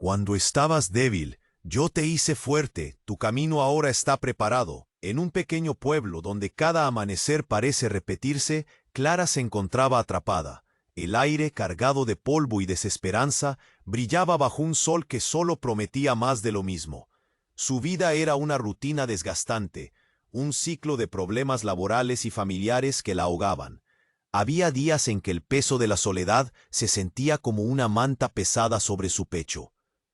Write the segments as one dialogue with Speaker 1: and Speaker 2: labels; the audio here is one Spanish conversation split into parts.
Speaker 1: Cuando estabas débil, yo te hice fuerte, tu camino ahora está preparado. En un pequeño pueblo donde cada amanecer parece repetirse, Clara se encontraba atrapada. El aire, cargado de polvo y desesperanza, brillaba bajo un sol que solo prometía más de lo mismo. Su vida era una rutina desgastante, un ciclo de problemas laborales y familiares que la ahogaban. Había días en que el peso de la soledad se sentía como una manta pesada sobre su pecho.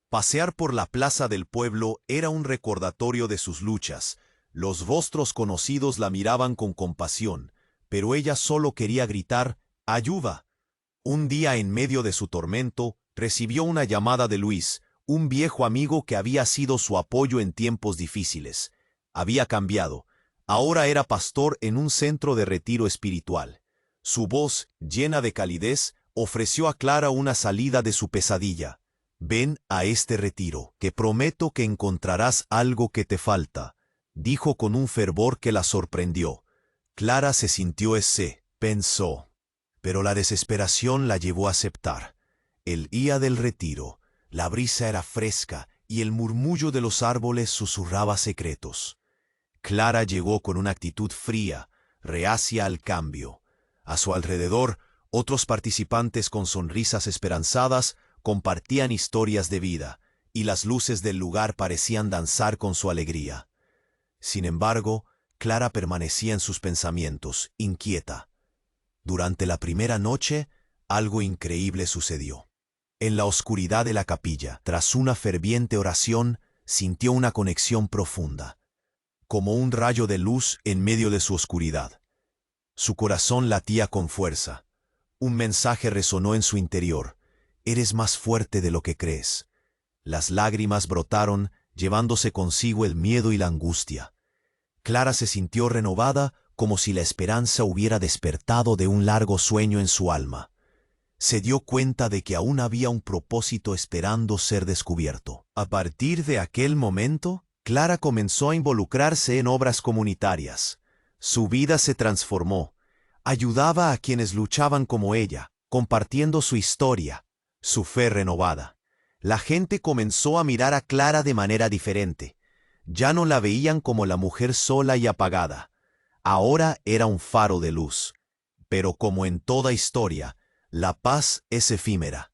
Speaker 1: Pasear por la plaza del pueblo era un recordatorio de sus luchas. Los rostros conocidos la miraban con compasión, pero ella solo quería gritar «¡Ayuda!». Un día, en medio de su tormento, recibió una llamada de Luis, un viejo amigo que había sido su apoyo en tiempos difíciles. Había cambiado. Ahora era pastor en un centro de retiro espiritual. Su voz, llena de calidez, ofreció a Clara una salida de su pesadilla. «Ven a este retiro, que prometo que encontrarás algo que te falta», dijo con un fervor que la sorprendió. Clara se sintió pensó. Pero la desesperación la llevó a aceptar. El día del retiro, la brisa era fresca y el murmullo de los árboles susurraba secretos. Clara llegó con una actitud fría, reacia al cambio. A su alrededor, otros participantes con sonrisas esperanzadas compartían historias de vida, y las luces del lugar parecían danzar con su alegría. Sin embargo, Clara permanecía en sus pensamientos, inquieta. Durante la primera noche, algo increíble sucedió. En la oscuridad de la capilla, tras una ferviente oración, sintió una conexión profunda, como un rayo de luz en medio de su oscuridad. Su corazón latía con fuerza. Un mensaje resonó en su interior: «Eres más fuerte de lo que crees». Las lágrimas brotaron, llevándose consigo el miedo y la angustia. Clara se sintió renovada, como si la esperanza hubiera despertado de un largo sueño en su alma. Se dio cuenta de que aún había un propósito esperando ser descubierto. A partir de aquel momento, Clara comenzó a involucrarse en obras comunitarias. Su vida se transformó. Ayudaba a quienes luchaban como ella, compartiendo su historia, su fe renovada. La gente comenzó a mirar a Clara de manera diferente. Ya no la veían como la mujer sola y apagada. Ahora era un faro de luz. Pero como en toda historia, la paz es efímera.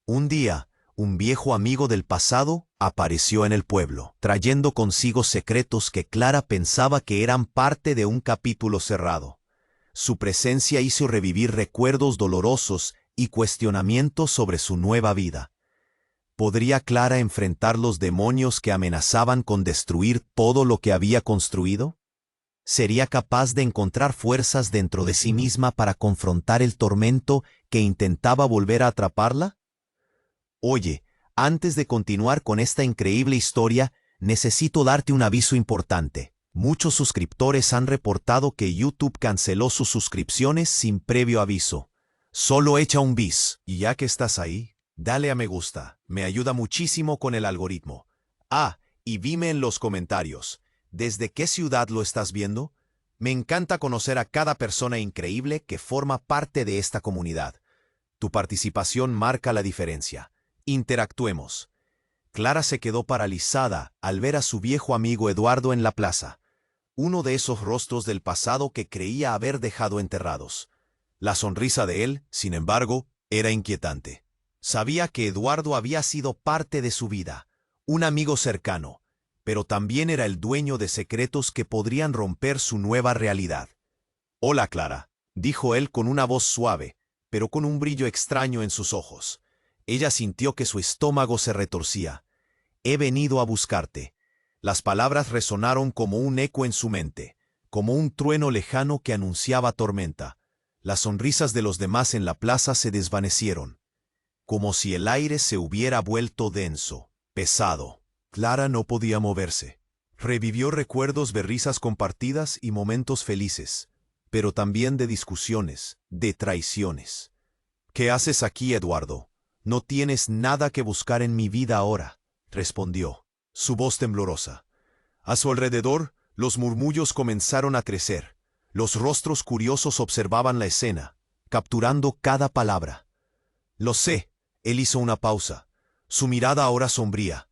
Speaker 1: Un día, un viejo amigo del pasado apareció en el pueblo, trayendo consigo secretos que Clara pensaba que eran parte de un capítulo cerrado. Su presencia hizo revivir recuerdos dolorosos y cuestionamientos sobre su nueva vida. ¿Podría Clara enfrentar los demonios que amenazaban con destruir todo lo que había construido? ¿Sería capaz de encontrar fuerzas dentro de sí misma para confrontar el tormento que intentaba volver a atraparla? Oye, antes de continuar con esta increíble historia, necesito darte un aviso importante. Muchos suscriptores han reportado que YouTube canceló sus suscripciones sin previo aviso. Solo echa un bis. Y ya que estás ahí, dale a me gusta. Me ayuda muchísimo con el algoritmo. Y dime en los comentarios, ¿desde qué ciudad lo estás viendo? Me encanta conocer a cada persona increíble que forma parte de esta comunidad. Tu participación marca la diferencia. Interactuemos. Clara se quedó paralizada al ver a su viejo amigo Eduardo en la plaza. Uno de esos rostros del pasado que creía haber dejado enterrados. La sonrisa de él, sin embargo, era inquietante. Sabía que Eduardo había sido parte de su vida, un amigo cercano, pero también era el dueño de secretos que podrían romper su nueva realidad. «Hola, Clara», dijo él con una voz suave, pero con un brillo extraño en sus ojos. Ella sintió que su estómago se retorcía. «He venido a buscarte». Las palabras resonaron como un eco en su mente, como un trueno lejano que anunciaba tormenta. Las sonrisas de los demás en la plaza se desvanecieron, como si el aire se hubiera vuelto denso, pesado. Clara no podía moverse. Revivió recuerdos de risas compartidas y momentos felices, pero también de discusiones, de traiciones. «¿Qué haces aquí, Eduardo? No tienes nada que buscar en mi vida ahora», respondió, su voz temblorosa. A su alrededor, los murmullos comenzaron a crecer. Los rostros curiosos observaban la escena, capturando cada palabra. «Lo sé», él hizo una pausa. su mirada ahora sombría.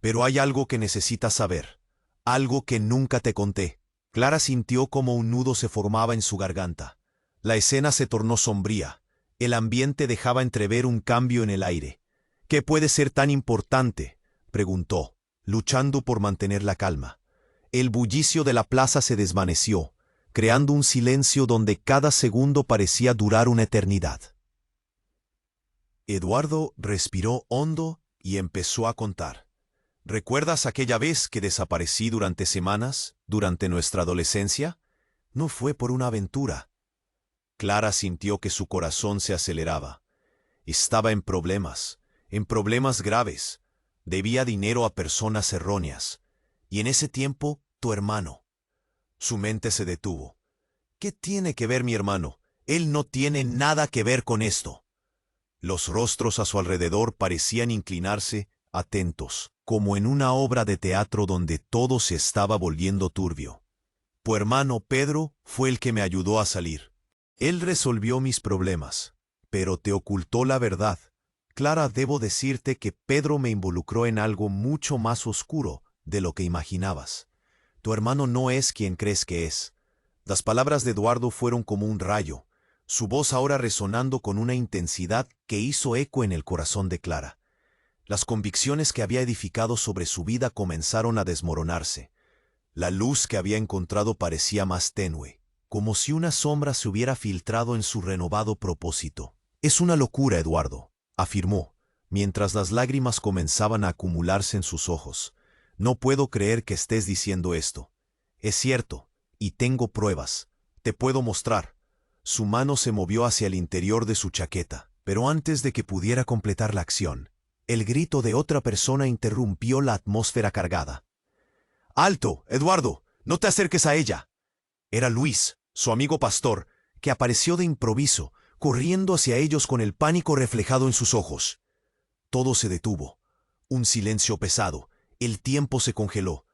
Speaker 1: Pero hay algo que necesitas saber, algo que nunca te conté. Clara sintió como un nudo se formaba en su garganta. La escena se tornó sombría. El ambiente dejaba entrever un cambio en el aire. ¿Qué puede ser tan importante?, preguntó, luchando por mantener la calma. El bullicio de la plaza se desvaneció, creando un silencio donde cada segundo parecía durar una eternidad. Eduardo respiró hondo y empezó a contar. ¿Recuerdas aquella vez que desaparecí durante semanas, durante nuestra adolescencia? No fue por una aventura. Clara sintió que su corazón se aceleraba. Estaba en problemas graves. Debía dinero a personas erróneas. Y en ese tiempo, tu hermano. Su mente se detuvo. ¿Qué tiene que ver mi hermano? Él no tiene nada que ver con esto. Los rostros a su alrededor parecían inclinarse, atentos, como en una obra de teatro donde todo se estaba volviendo turbio. Tu hermano Pedro fue el que me ayudó a salir. Él resolvió mis problemas, pero te ocultó la verdad. Clara, debo decirte que Pedro me involucró en algo mucho más oscuro de lo que imaginabas. Tu hermano no es quien crees que es. Las palabras de Eduardo fueron como un rayo, su voz ahora resonando con una intensidad que hizo eco en el corazón de Clara. Las convicciones que había edificado sobre su vida comenzaron a desmoronarse. La luz que había encontrado parecía más tenue, como si una sombra se hubiera filtrado en su renovado propósito. Es una locura, Eduardo, afirmó, mientras las lágrimas comenzaban a acumularse en sus ojos. No puedo creer que estés diciendo esto. Es cierto, y tengo pruebas. Te puedo mostrar. Su mano se movió hacia el interior de su chaqueta, pero antes de que pudiera completar la acción, el grito de otra persona interrumpió la atmósfera cargada. ¡Alto, Eduardo! ¡No te acerques a ella! Era Luis, su amigo pastor, que apareció de improviso, corriendo hacia ellos con el pánico reflejado en sus ojos. Todo se detuvo. Un silencio pesado. El tiempo se congeló.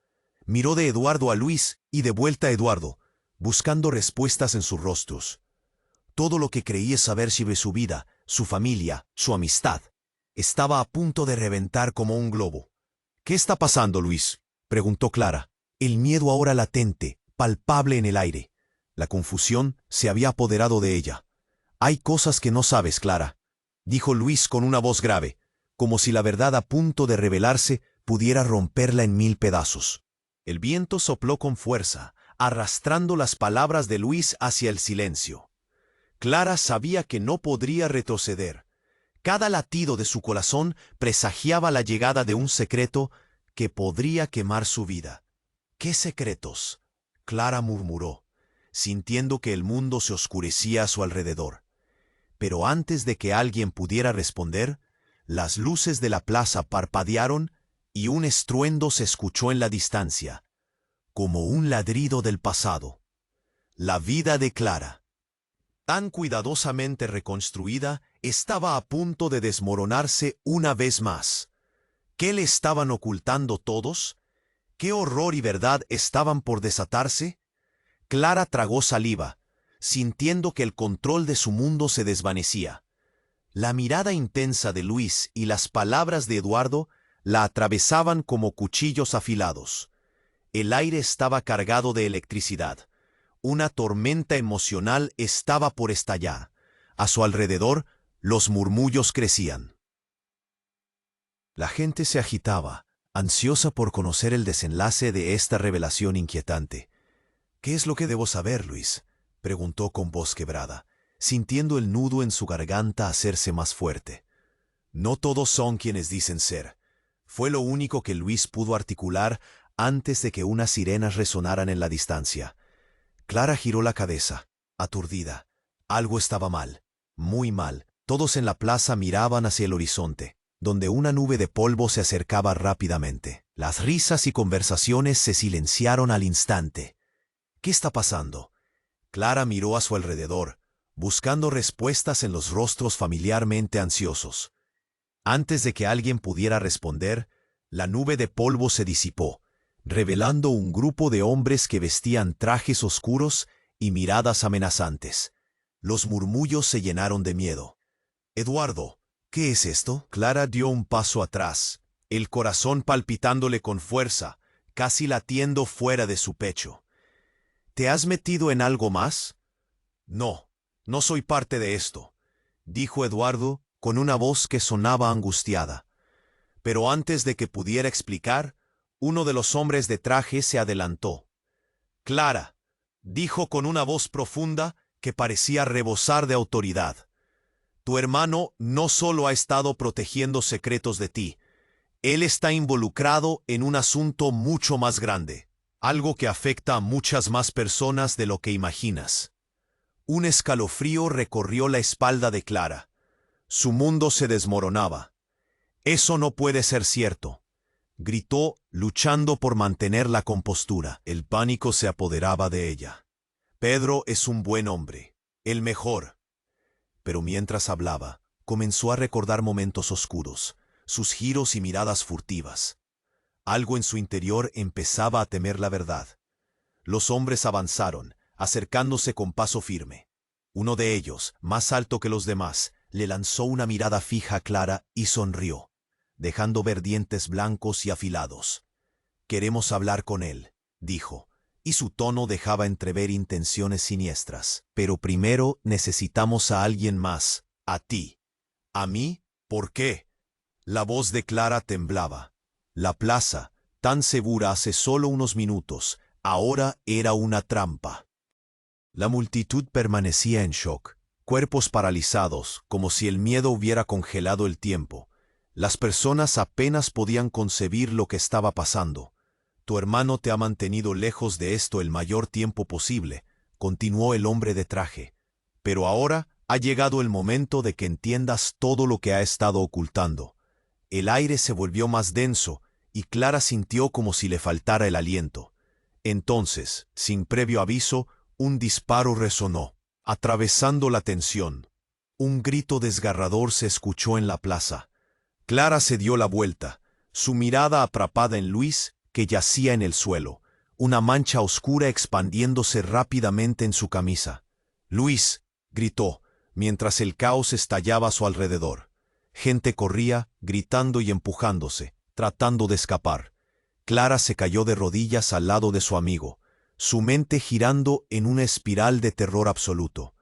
Speaker 1: Miró de Eduardo a Luis y de vuelta a Eduardo, buscando respuestas en sus rostros. Todo lo que creía saber sobre su vida, su familia, su amistad, estaba a punto de reventar como un globo. ¿Qué está pasando, Luis?, preguntó Clara, el miedo ahora latente, palpable en el aire. La confusión se había apoderado de ella. Hay cosas que no sabes, Clara, dijo Luis con una voz grave, como si la verdad a punto de revelarse pudiera romperla en mil pedazos. El viento sopló con fuerza, arrastrando las palabras de Luis hacia el silencio. Clara sabía que no podría retroceder. Cada latido de su corazón presagiaba la llegada de un secreto que podría quemar su vida. ¿Qué secretos?, Clara murmuró, sintiendo que el mundo se oscurecía a su alrededor. Pero antes de que alguien pudiera responder, las luces de la plaza parpadearon y un estruendo se escuchó en la distancia, como un ladrido del pasado. La vida de Clara, tan cuidadosamente reconstruida, estaba a punto de desmoronarse una vez más. ¿Qué le estaban ocultando todos? ¿Qué horror y verdad estaban por desatarse? Clara tragó saliva, sintiendo que el control de su mundo se desvanecía. La mirada intensa de Luis y las palabras de Eduardo la atravesaban como cuchillos afilados. El aire estaba cargado de electricidad. Una tormenta emocional estaba por estallar. A su alrededor, los murmullos crecían. La gente se agitaba, ansiosa por conocer el desenlace de esta revelación inquietante. ¿Qué es lo que debo saber, Luis?, preguntó con voz quebrada, sintiendo el nudo en su garganta hacerse más fuerte. No todos son quienes dicen ser. Fue lo único que Luis pudo articular antes de que unas sirenas resonaran en la distancia. Clara giró la cabeza, aturdida. Algo estaba mal, muy mal. Todos en la plaza miraban hacia el horizonte, donde una nube de polvo se acercaba rápidamente. Las risas y conversaciones se silenciaron al instante. ¿Qué está pasando? Clara miró a su alrededor, buscando respuestas en los rostros familiarmente ansiosos. Antes de que alguien pudiera responder, la nube de polvo se disipó, revelando un grupo de hombres que vestían trajes oscuros y miradas amenazantes. Los murmullos se llenaron de miedo. Eduardo, ¿Qué es esto? Clara dio un paso atrás, el corazón palpitándole con fuerza, casi latiendo fuera de su pecho. ¿Te has metido en algo más? No, no soy parte de esto, dijo Eduardo con una voz que sonaba angustiada. Pero antes de que pudiera explicar, uno de los hombres de traje se adelantó. Clara, dijo con una voz profunda que parecía rebosar de autoridad. Tu hermano no solo ha estado protegiendo secretos de ti, él está involucrado en un asunto mucho más grande, algo que afecta a muchas más personas de lo que imaginas. Un escalofrío recorrió la espalda de Clara. Su mundo se desmoronaba. Eso no puede ser cierto, gritó, luchando por mantener la compostura. El pánico se apoderaba de ella. Pedro es un buen hombre, el mejor. Pero mientras hablaba, comenzó a recordar momentos oscuros, sus giros y miradas furtivas. Algo en su interior empezaba a temer la verdad. Los hombres avanzaron, acercándose con paso firme. Uno de ellos, más alto que los demás, le lanzó una mirada fija a Clara y sonrió, dejando ver dientes blancos y afilados. «Queremos hablar con él», dijo, y su tono dejaba entrever intenciones siniestras. «Pero primero necesitamos a alguien más, a ti». «¿A mí? ¿Por qué?» La voz de Clara temblaba. La plaza, tan segura hace solo unos minutos, ahora era una trampa. La multitud permanecía en shock, cuerpos paralizados, como si el miedo hubiera congelado el tiempo. Las personas apenas podían concebir lo que estaba pasando. «Tu hermano te ha mantenido lejos de esto el mayor tiempo posible», continuó el hombre de traje. «Pero ahora ha llegado el momento de que entiendas todo lo que ha estado ocultando». El aire se volvió más denso y Clara sintió como si le faltara el aliento. Entonces, sin previo aviso, un disparo resonó, atravesando la tensión. Un grito desgarrador se escuchó en la plaza. Clara se dio la vuelta, su mirada atrapada en Luis, que yacía en el suelo, una mancha oscura expandiéndose rápidamente en su camisa. «Luis», gritó, mientras el caos estallaba a su alrededor. Gente corría, gritando y empujándose, tratando de escapar. Clara se cayó de rodillas al lado de su amigo, su mente girando en una espiral de terror absoluto.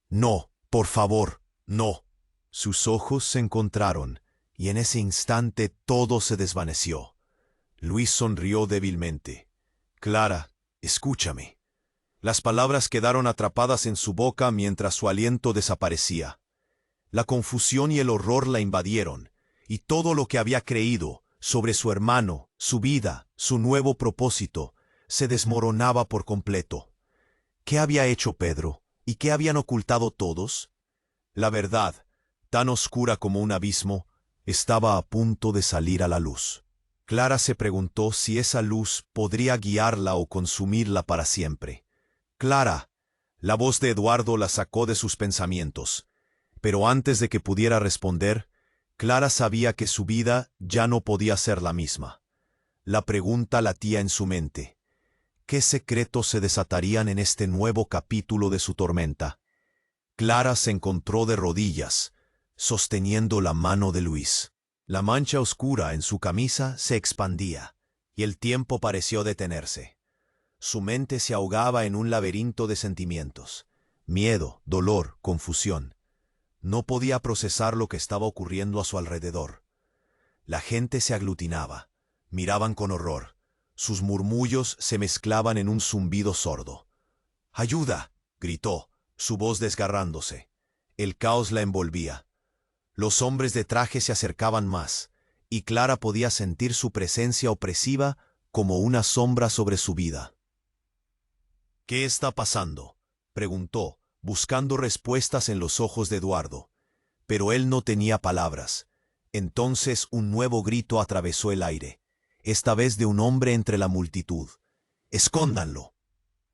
Speaker 1: «No, por favor, no». Sus ojos se encontraron, y en ese instante todo se desvaneció. Luis sonrió débilmente. «Clara, escúchame». Las palabras quedaron atrapadas en su boca mientras su aliento desaparecía. La confusión y el horror la invadieron, y todo lo que había creído sobre su hermano, su vida, su nuevo propósito, se desmoronaba por completo. ¿Qué había hecho Pedro? ¿Y qué habían ocultado todos? La verdad, tan oscura como un abismo, estaba a punto de salir a la luz. Clara se preguntó si esa luz podría guiarla o consumirla para siempre. «Clara», la voz de Eduardo la sacó de sus pensamientos. Pero antes de que pudiera responder, Clara sabía que su vida ya no podía ser la misma. La pregunta latía en su mente. ¿Qué secretos se desatarían en este nuevo capítulo de su tormenta? Clara se encontró de rodillas, sosteniendo la mano de Luis. La mancha oscura en su camisa se expandía, y el tiempo pareció detenerse. Su mente se ahogaba en un laberinto de sentimientos. Miedo, dolor, confusión. No podía procesar lo que estaba ocurriendo a su alrededor. La gente se aglutinaba, miraban con horror. Sus murmullos se mezclaban en un zumbido sordo. «¡Ayuda!», gritó, su voz desgarrándose. El caos la envolvía. Los hombres de traje se acercaban más, y Clara podía sentir su presencia opresiva como una sombra sobre su vida. «¿Qué está pasando?», preguntó, buscando respuestas en los ojos de Eduardo. Pero él no tenía palabras. Entonces un nuevo grito atravesó el aire, esta vez de un hombre entre la multitud. «¡Escóndanlo!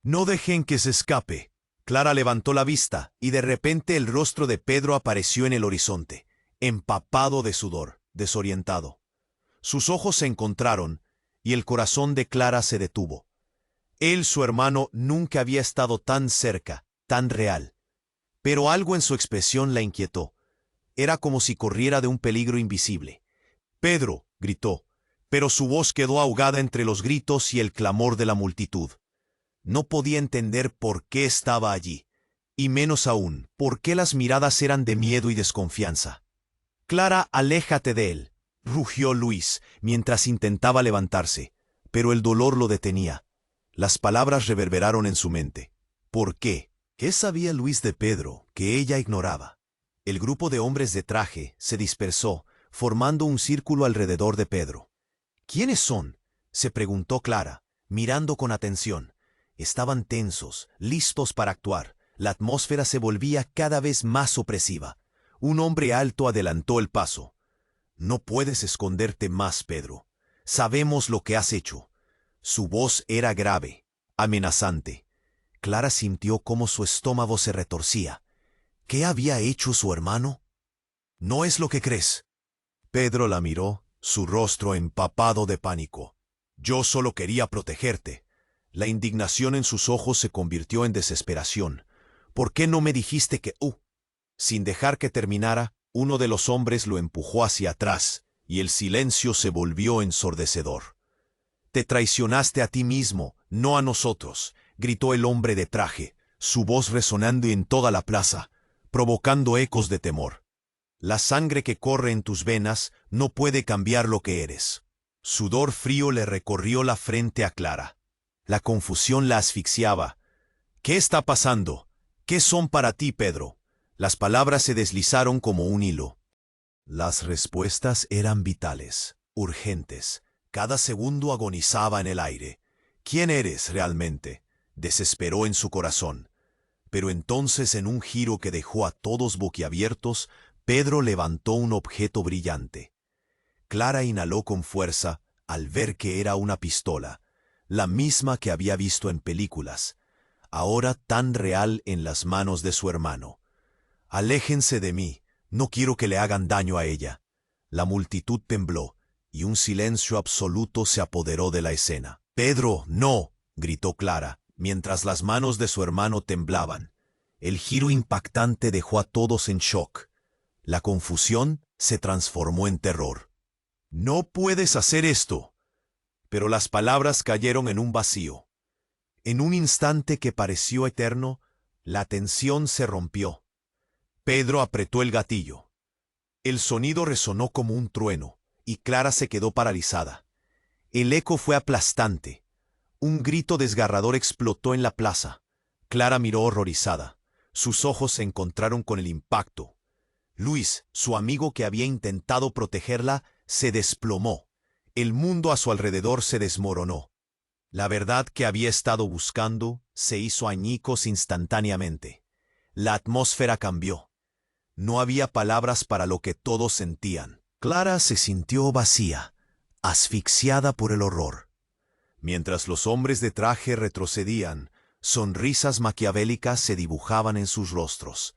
Speaker 1: ¡No dejen que se escape!». Clara levantó la vista, y de repente el rostro de Pedro apareció en el horizonte, empapado de sudor, desorientado. Sus ojos se encontraron, y el corazón de Clara se detuvo. Él, su hermano, nunca había estado tan cerca, tan real. Pero algo en su expresión la inquietó. Era como si corriera de un peligro invisible. «Pedro», gritó, pero su voz quedó ahogada entre los gritos y el clamor de la multitud. No podía entender por qué estaba allí, y menos aún, por qué las miradas eran de miedo y desconfianza. «Clara, aléjate de él», rugió Luis, mientras intentaba levantarse, pero el dolor lo detenía. Las palabras reverberaron en su mente. ¿Por qué? ¿Qué sabía Luis de Pedro que ella ignoraba? El grupo de hombres de traje se dispersó, formando un círculo alrededor de Pedro. «¿Quiénes son?», se preguntó Clara, mirando con atención. Estaban tensos, listos para actuar. La atmósfera se volvía cada vez más opresiva. Un hombre alto adelantó el paso. «No puedes esconderte más, Pedro. Sabemos lo que has hecho». Su voz era grave, amenazante. Clara sintió cómo su estómago se retorcía. ¿Qué había hecho su hermano? «No es lo que crees». Pedro la miró, su rostro empapado de pánico. «Yo solo quería protegerte». La indignación en sus ojos se convirtió en desesperación. «¿Por qué no me dijiste que...?» Sin dejar que terminara, uno de los hombres lo empujó hacia atrás, y el silencio se volvió ensordecedor. «Te traicionaste a ti mismo, no a nosotros», gritó el hombre de traje, su voz resonando en toda la plaza, provocando ecos de temor. «La sangre que corre en tus venas no puede cambiar lo que eres». Sudor frío le recorrió la frente a Clara. La confusión la asfixiaba. «¿Qué está pasando? ¿Qué son para ti, Pedro?». Las palabras se deslizaron como un hilo. Las respuestas eran vitales, urgentes. Cada segundo agonizaba en el aire. «¿Quién eres realmente?», desesperó en su corazón. Pero entonces, en un giro que dejó a todos boquiabiertos, Pedro levantó un objeto brillante. Clara inhaló con fuerza al ver que era una pistola, la misma que había visto en películas, ahora tan real en las manos de su hermano. «Aléjense de mí, no quiero que le hagan daño a ella». La multitud tembló, y un silencio absoluto se apoderó de la escena. «Pedro, no», gritó Clara, mientras las manos de su hermano temblaban. El giro impactante dejó a todos en shock. La confusión se transformó en terror. «No puedes hacer esto». Pero las palabras cayeron en un vacío. En un instante que pareció eterno, la tensión se rompió. Pedro apretó el gatillo. El sonido resonó como un trueno, y Clara se quedó paralizada. El eco fue aplastante. Un grito desgarrador explotó en la plaza. Clara miró horrorizada. Sus ojos se encontraron con el impacto. Luis, su amigo que había intentado protegerla, se desplomó. El mundo a su alrededor se desmoronó. La verdad que había estado buscando se hizo añicos instantáneamente. La atmósfera cambió. No había palabras para lo que todos sentían. Clara se sintió vacía, asfixiada por el horror. Mientras los hombres de traje retrocedían, sonrisas maquiavélicas se dibujaban en sus rostros.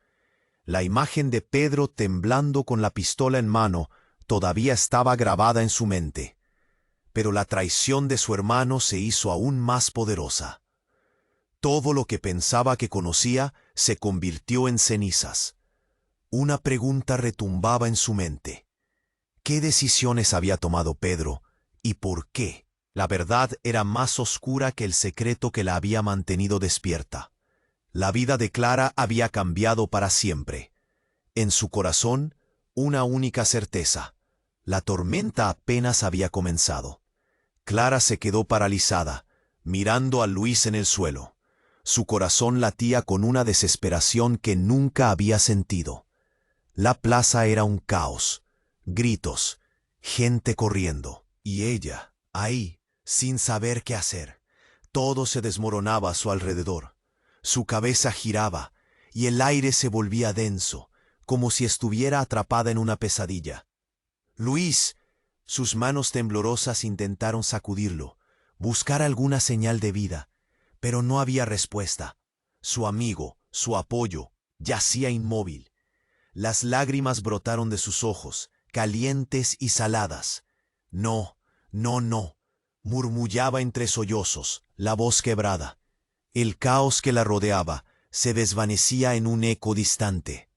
Speaker 1: La imagen de Pedro temblando con la pistola en mano todavía estaba grabada en su mente. Pero la traición de su hermano se hizo aún más poderosa. Todo lo que pensaba que conocía se convirtió en cenizas. Una pregunta retumbaba en su mente. ¿Qué decisiones había tomado Pedro y por qué? La verdad era más oscura que el secreto que la había mantenido despierta. La vida de Clara había cambiado para siempre. En su corazón, una única certeza: la tormenta apenas había comenzado. Clara se quedó paralizada, mirando a Luis en el suelo. Su corazón latía con una desesperación que nunca había sentido. La plaza era un caos, gritos, gente corriendo, y ella, ahí, sin saber qué hacer. Todo se desmoronaba a su alrededor. Su cabeza giraba, y el aire se volvía denso, como si estuviera atrapada en una pesadilla. «Luis». Sus manos temblorosas intentaron sacudirlo, buscar alguna señal de vida, pero no había respuesta. Su amigo, su apoyo, yacía inmóvil. Las lágrimas brotaron de sus ojos, calientes y saladas. «No, no, no», murmullaba entre sollozos, la voz quebrada. El caos que la rodeaba se desvanecía en un eco distante.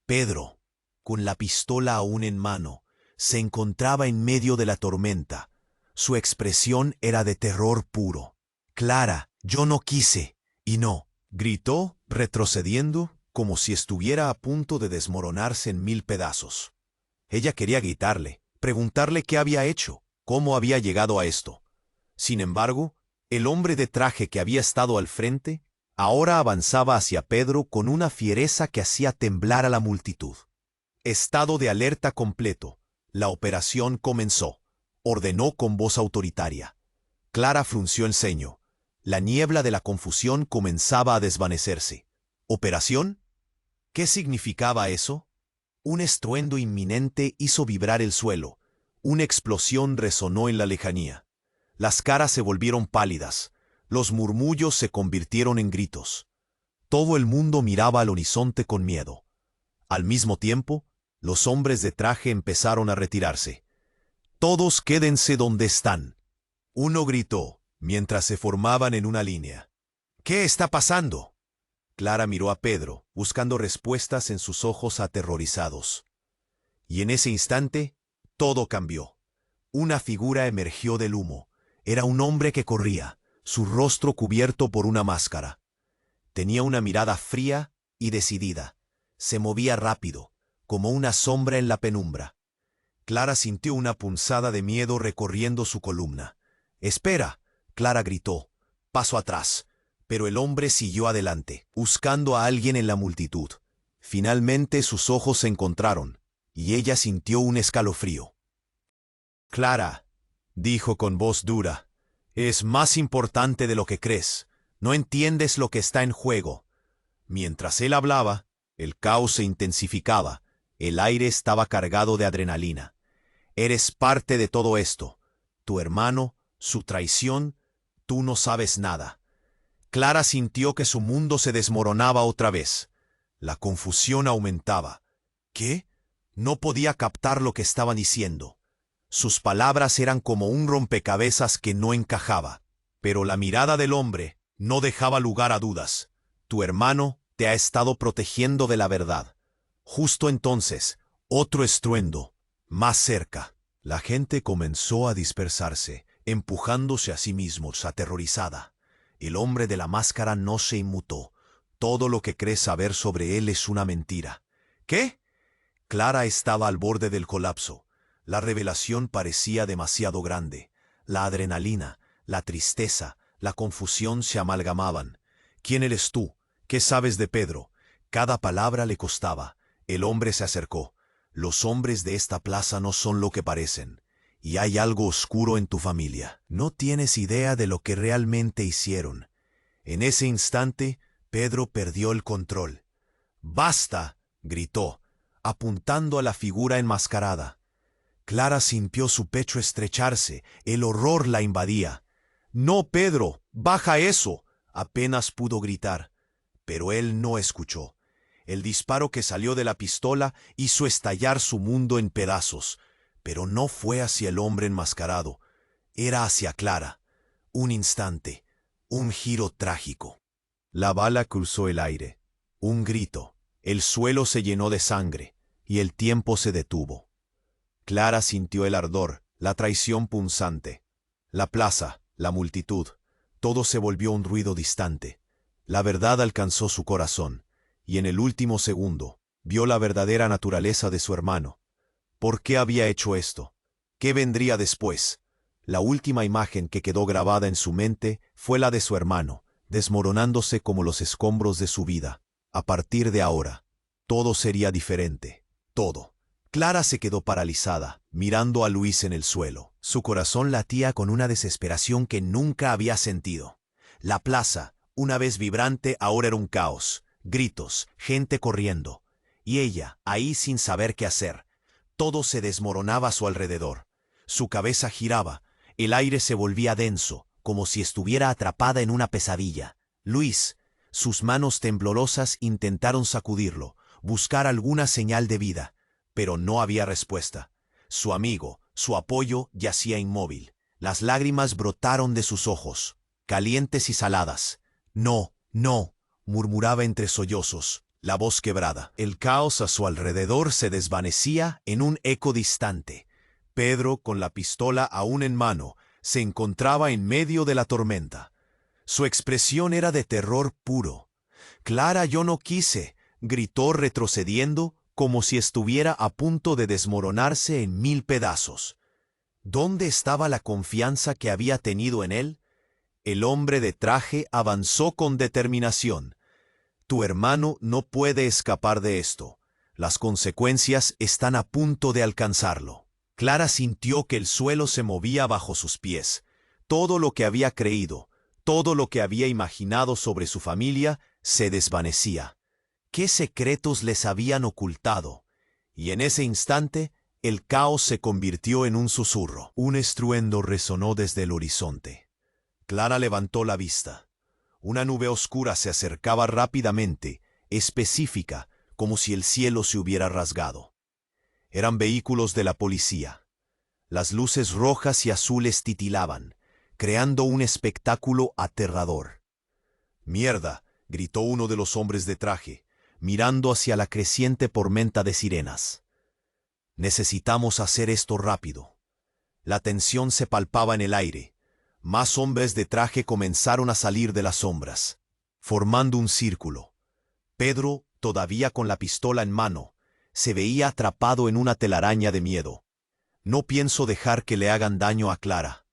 Speaker 1: «Pedro», con la pistola aún en mano, se encontraba en medio de la tormenta. Su expresión era de terror puro. «Clara, yo no quise». «Y no», gritó, retrocediendo, como si estuviera a punto de desmoronarse en 1000 pedazos. Ella quería gritarle, preguntarle qué había hecho, cómo había llegado a esto. Sin embargo, el hombre de traje que había estado al frente, ahora avanzaba hacia Pedro con una fiereza que hacía temblar a la multitud. Estado de alerta completo. La operación comenzó. Ordenó con voz autoritaria. Clara frunció el ceño. La niebla de la confusión comenzaba a desvanecerse. ¿Operación? ¿Qué significaba eso? Un estruendo inminente hizo vibrar el suelo. Una explosión resonó en la lejanía. Las caras se volvieron pálidas. Los murmullos se convirtieron en gritos. Todo el mundo miraba al horizonte con miedo. Al mismo tiempo, los hombres de traje empezaron a retirarse. «Todos quédense donde están», uno gritó, mientras se formaban en una línea. «¿Qué está pasando?». Clara miró a Pedro, buscando respuestas en sus ojos aterrorizados. Y en ese instante, todo cambió. Una figura emergió del humo. Era un hombre que corría, su rostro cubierto por una máscara. Tenía una mirada fría y decidida. Se movía rápido, como una sombra en la penumbra. Clara sintió una punzada de miedo recorriendo su columna. «¡Espera!», Clara gritó. «Paso atrás». Pero el hombre siguió adelante, buscando a alguien en la multitud. Finalmente sus ojos se encontraron, y ella sintió un escalofrío. «Clara», dijo con voz dura, «es más importante de lo que crees. No entiendes lo que está en juego». Mientras él hablaba, el caos se intensificaba. El aire estaba cargado de adrenalina. «Eres parte de todo esto. Tu hermano, su traición, tú no sabes nada». Clara sintió que su mundo se desmoronaba otra vez. La confusión aumentaba. ¿Qué? No podía captar lo que estaba diciendo. Sus palabras eran como un rompecabezas que no encajaba. Pero la mirada del hombre no dejaba lugar a dudas. «Tu hermano te ha estado protegiendo de la verdad». Justo entonces, otro estruendo, más cerca. La gente comenzó a dispersarse, empujándose a sí mismos, aterrorizada. El hombre de la máscara no se inmutó. «Todo lo que crees saber sobre él es una mentira». «¿Qué?». Clara estaba al borde del colapso. La revelación parecía demasiado grande. La adrenalina, la tristeza, la confusión se amalgamaban. «¿Quién eres tú? ¿Qué sabes de Pedro?». Cada palabra le costaba. El hombre se acercó. «Los hombres de esta plaza no son lo que parecen. Y hay algo oscuro en tu familia. No tienes idea de lo que realmente hicieron». En ese instante, Pedro perdió el control. «¡Basta!», gritó, apuntando a la figura enmascarada. Clara sintió su pecho estrecharse. El horror la invadía. «¡No, Pedro! ¡Baja eso!», apenas pudo gritar. Pero él no escuchó. El disparo que salió de la pistola hizo estallar su mundo en pedazos. Pero no fue hacia el hombre enmascarado. Era hacia Clara. Un instante. Un giro trágico. La bala cruzó el aire. Un grito. El suelo se llenó de sangre. Y el tiempo se detuvo. Clara sintió el ardor, la traición punzante. La plaza, la multitud. Todo se volvió un ruido distante. La verdad alcanzó su corazón. Y en el último segundo, vio la verdadera naturaleza de su hermano. ¿Por qué había hecho esto? ¿Qué vendría después? La última imagen que quedó grabada en su mente fue la de su hermano, desmoronándose como los escombros de su vida. A partir de ahora, todo sería diferente. Todo. Clara se quedó paralizada, mirando a Luis en el suelo. Su corazón latía con una desesperación que nunca había sentido. La plaza, una vez vibrante, ahora era un caos. Gritos, gente corriendo. Y ella, ahí sin saber qué hacer. Todo se desmoronaba a su alrededor. Su cabeza giraba. El aire se volvía denso, como si estuviera atrapada en una pesadilla. Luis, sus manos temblorosas intentaron sacudirlo, buscar alguna señal de vida, pero no había respuesta. Su amigo, su apoyo, yacía inmóvil. Las lágrimas brotaron de sus ojos, calientes y saladas. «No, no», murmuraba entre sollozos. la voz quebrada. El caos a su alrededor se desvanecía en un eco distante. Pedro, con la pistola aún en mano, se encontraba en medio de la tormenta. Su expresión era de terror puro. «Clara, yo no quise», gritó retrocediendo, como si estuviera a punto de desmoronarse en 1000 pedazos. ¿Dónde estaba la confianza que había tenido en él? El hombre de traje avanzó con determinación. «Tu hermano no puede escapar de esto. Las consecuencias están a punto de alcanzarlo». Clara sintió que el suelo se movía bajo sus pies. Todo lo que había creído, todo lo que había imaginado sobre su familia, se desvanecía. ¿Qué secretos les habían ocultado? Y en ese instante, el caos se convirtió en un susurro. Un estruendo resonó desde el horizonte. Clara levantó la vista. Una nube oscura se acercaba rápidamente, específica, como si el cielo se hubiera rasgado. Eran vehículos de la policía. Las luces rojas y azules titilaban, creando un espectáculo aterrador. «¡Mierda!», gritó uno de los hombres de traje, mirando hacia la creciente tormenta de sirenas. «Necesitamos hacer esto rápido». La tensión se palpaba en el aire. Más hombres de traje comenzaron a salir de las sombras, formando un círculo. Pedro, todavía con la pistola en mano, se veía atrapado en una telaraña de miedo. «No pienso dejar que le hagan daño a Clara».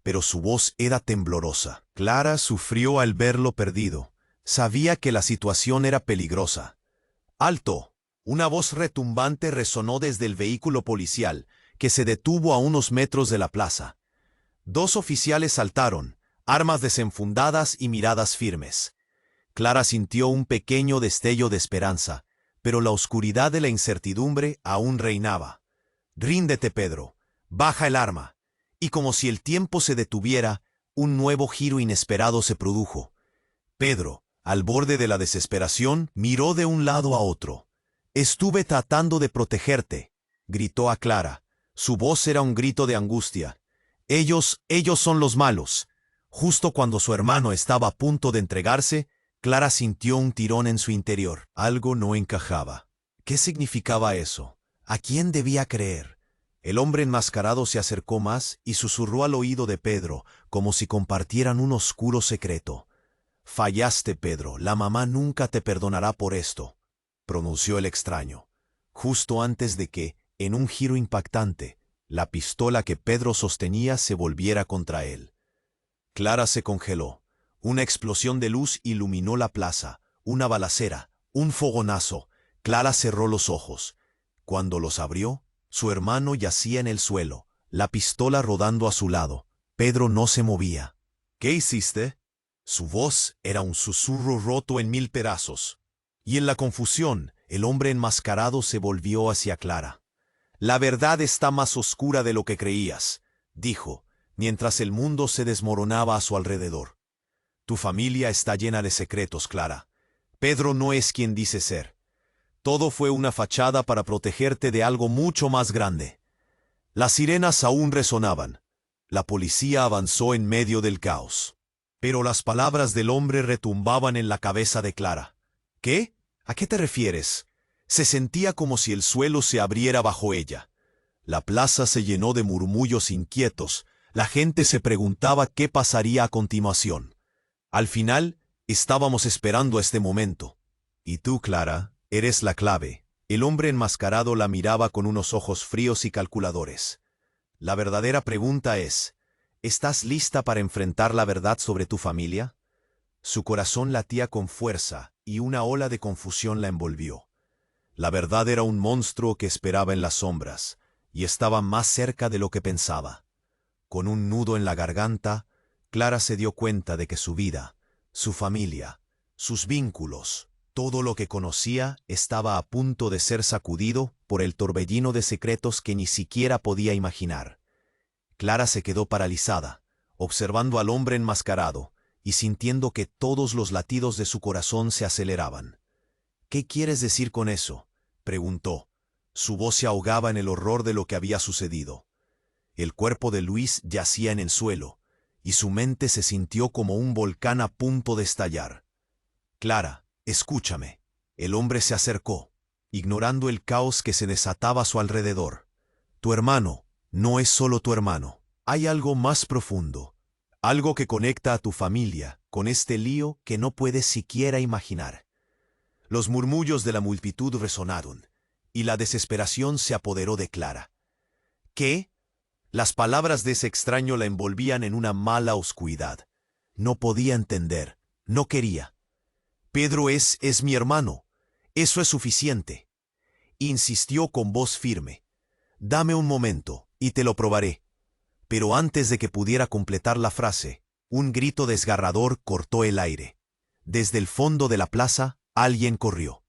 Speaker 1: Pero su voz era temblorosa. Clara sufrió al verlo perdido. Sabía que la situación era peligrosa. «¡Alto!». Una voz retumbante resonó desde el vehículo policial, que se detuvo a unos metros de la plaza. 2 oficiales saltaron, armas desenfundadas y miradas firmes. Clara sintió un pequeño destello de esperanza, pero la oscuridad de la incertidumbre aún reinaba. «Ríndete, Pedro. Baja el arma». Y como si el tiempo se detuviera, un nuevo giro inesperado se produjo. Pedro, al borde de la desesperación, miró de un lado a otro. «Estuve tratando de protegerte», gritó a Clara. Su voz era un grito de angustia. Ellos son los malos». Justo cuando su hermano estaba a punto de entregarse, Clara sintió un tirón en su interior. Algo no encajaba. ¿Qué significaba eso? ¿A quién debía creer? El hombre enmascarado se acercó más y susurró al oído de Pedro, como si compartieran un oscuro secreto. «Fallaste, Pedro. La mamá nunca te perdonará por esto», pronunció el extraño. Justo antes de que, en un giro impactante, la pistola que Pedro sostenía se volviera contra él. Clara se congeló. Una explosión de luz iluminó la plaza, una balacera, un fogonazo. Clara cerró los ojos. Cuando los abrió, su hermano yacía en el suelo, la pistola rodando a su lado. Pedro no se movía. «¿Qué hiciste?». Su voz era un susurro roto en 1000 pedazos. Y en la confusión, el hombre enmascarado se volvió hacia Clara. «La verdad está más oscura de lo que creías», dijo, mientras el mundo se desmoronaba a su alrededor. «Tu familia está llena de secretos, Clara. Pedro no es quien dice ser. Todo fue una fachada para protegerte de algo mucho más grande». Las sirenas aún resonaban. La policía avanzó en medio del caos. Pero las palabras del hombre retumbaban en la cabeza de Clara. «¿Qué? ¿A qué te refieres?». Se sentía como si el suelo se abriera bajo ella. La plaza se llenó de murmullos inquietos. La gente se preguntaba qué pasaría a continuación. Al final, estábamos esperando este momento. «Y tú, Clara, eres la clave». El hombre enmascarado la miraba con unos ojos fríos y calculadores. «La verdadera pregunta es, ¿estás lista para enfrentar la verdad sobre tu familia?». Su corazón latía con fuerza y una ola de confusión la envolvió. La verdad era un monstruo que esperaba en las sombras, y estaba más cerca de lo que pensaba. Con un nudo en la garganta, Clara se dio cuenta de que su vida, su familia, sus vínculos, todo lo que conocía estaba a punto de ser sacudido por el torbellino de secretos que ni siquiera podía imaginar. Clara se quedó paralizada, observando al hombre enmascarado y sintiendo que todos los latidos de su corazón se aceleraban. «¿Qué quieres decir con eso?», preguntó. Su voz se ahogaba en el horror de lo que había sucedido. El cuerpo de Luis yacía en el suelo, y su mente se sintió como un volcán a punto de estallar. «Clara, escúchame. El hombre se acercó, ignorando el caos que se desataba a su alrededor. Tu hermano no es solo tu hermano. Hay algo más profundo, algo que conecta a tu familia con este lío que no puedes siquiera imaginar. Los murmullos de la multitud resonaron, y la desesperación se apoderó de Clara. ¿Qué? Las palabras de ese extraño la envolvían en una mala oscuridad. No podía entender, no quería. Pedro es mi hermano. Eso es suficiente. Insistió con voz firme. Dame un momento, y te lo probaré. Pero antes de que pudiera completar la frase, un grito desgarrador cortó el aire. Desde el fondo de la plaza, alguien corrió.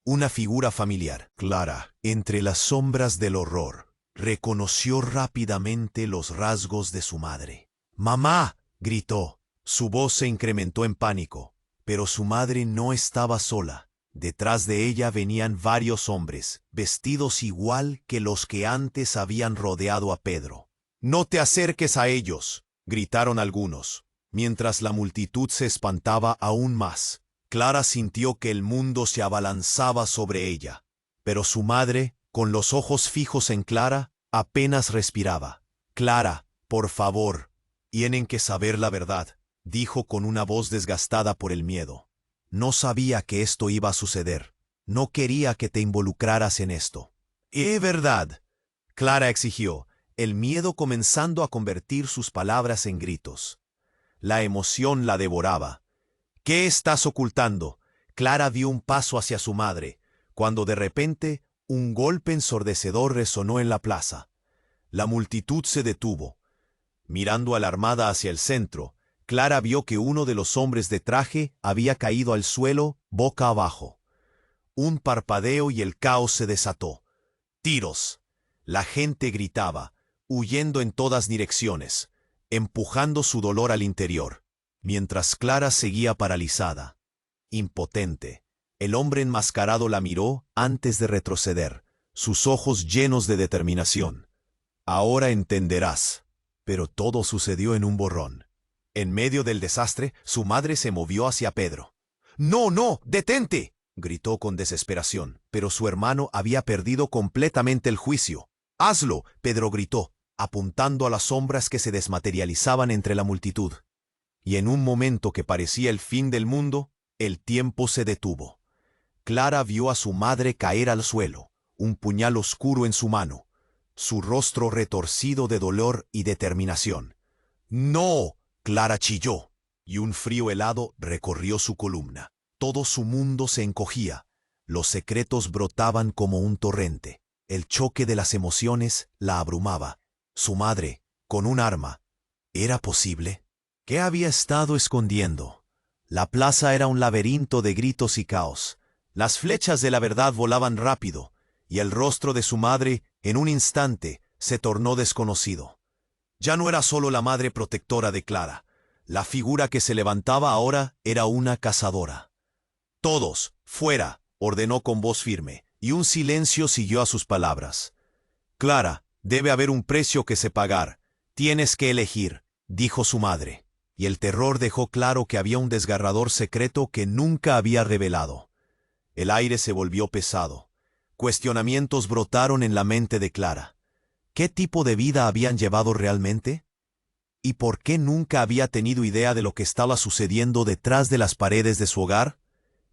Speaker 1: Una figura familiar. Clara, entre las sombras del horror, reconoció rápidamente los rasgos de su madre. ¡Mamá!, gritó. Su voz se incrementó en pánico, pero su madre no estaba sola. Detrás de ella venían varios hombres, vestidos igual que los que antes habían rodeado a Pedro. «No te acerques a ellos», gritaron algunos, mientras la multitud se espantaba aún más. Clara sintió que el mundo se abalanzaba sobre ella, pero su madre, con los ojos fijos en Clara, apenas respiraba. «Clara, por favor, tienen que saber la verdad», dijo con una voz desgastada por el miedo. «No sabía que esto iba a suceder. No quería que te involucraras en esto». «¿Es verdad?», Clara exigió, el miedo comenzando a convertir sus palabras en gritos. La emoción la devoraba. «¿Qué estás ocultando?». Clara dio un paso hacia su madre, cuando de repente un golpe ensordecedor resonó en la plaza. La multitud se detuvo. Mirando alarmada hacia el centro, Clara vio que uno de los hombres de traje había caído al suelo, boca abajo. Un parpadeo y el caos se desató. ¡Tiros! La gente gritaba, huyendo en todas direcciones, empujando su dolor al interior, mientras Clara seguía paralizada. Impotente, el hombre enmascarado la miró antes de retroceder, sus ojos llenos de determinación. «Ahora entenderás». Pero todo sucedió en un borrón. En medio del desastre, su madre se movió hacia Pedro. «¡No, no! ¡Detente!», gritó con desesperación, pero su hermano había perdido completamente el juicio. «¡Hazlo!», Pedro gritó, apuntando a las sombras que se desmaterializaban entre la multitud. Y en un momento que parecía el fin del mundo, el tiempo se detuvo. Clara vio a su madre caer al suelo, un puñal oscuro en su mano, su rostro retorcido de dolor y determinación. «¡No!», Clara chilló, y un frío helado recorrió su columna. Todo su mundo se encogía. Los secretos brotaban como un torrente. El choque de las emociones la abrumaba. Su madre, con un arma. ¿Era posible? ¿Qué había estado escondiendo? La plaza era un laberinto de gritos y caos. Las flechas de la verdad volaban rápido, y el rostro de su madre, en un instante, se tornó desconocido. Ya no era solo la madre protectora de Clara. La figura que se levantaba ahora era una cazadora. «Todos, fuera», ordenó con voz firme, y un silencio siguió a sus palabras. «Clara, debe haber un precio que se pagar. Tienes que elegir», dijo su madre, y el terror dejó claro que había un desgarrador secreto que nunca había revelado. El aire se volvió pesado. Cuestionamientos brotaron en la mente de Clara. ¿Qué tipo de vida habían llevado realmente? ¿Y por qué nunca había tenido idea de lo que estaba sucediendo detrás de las paredes de su hogar?